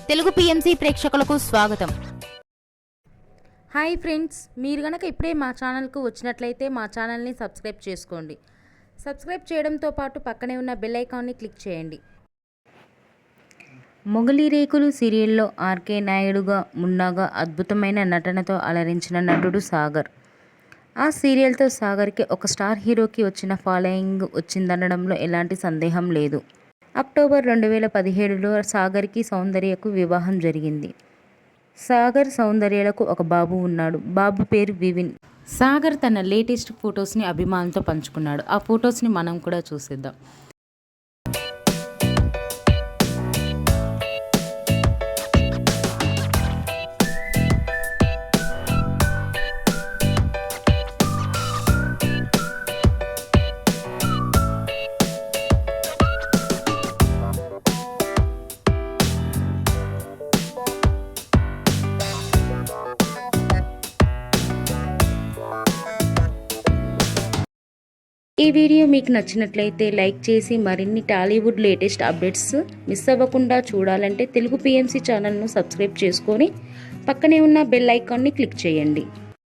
Telugu PMC ప్రేక్షకులకు స్వాగతం. Hi friends, మీరు గనక ఇప్పుడే మా ఛానల్కు వచ్చినట్లయితే మా ఛానల్ని సబ్స్క్రైబ్ చేసుకోండి. సబ్స్క్రైబ్ చేయడంతో పాటు పక్కనే ఉన్న బెల్ ఐకాన్ని క్లిక్ చేయండి. మొగలి రేకులు సీరియల్లో ఆర్కే నాయుడుగా మున్నాగా అద్భుతమైన నటనతో అలరించిన నటుడు సాగర్. ఆ సీరియల్తో సాగర్కి ఒక స్టార్ హీరోకి వచ్చిన ఫాలోయింగ్ వచ్చిందనడంలో ఎలాంటి సందేహం లేదు. అక్టోబర్ 2017లో సాగర్కి సౌందర్యకు వివాహం జరిగింది. సాగర్ సౌందర్యలకు ఒక బాబు ఉన్నాడు. బాబు పేరు వివిన్. సాగర్ తన లేటెస్ట్ ఫొటోస్ని అభిమానులతో పంచుకున్నాడు. ఆ ఫొటోస్ని మనం కూడా చూసేద్దాం. ఈ వీడియో మీకు నచ్చినట్లయితే లైక్ చేసి మరిన్ని టాలీవుడ్ లేటెస్ట్ అప్డేట్స్ మిస్ అవ్వకుండా చూడాలంటే తెలుగు పిఎంసి ఛానల్ను సబ్స్క్రైబ్ చేసుకొని పక్కనే ఉన్న బెల్ ఐకాన్ని క్లిక్ చేయండి.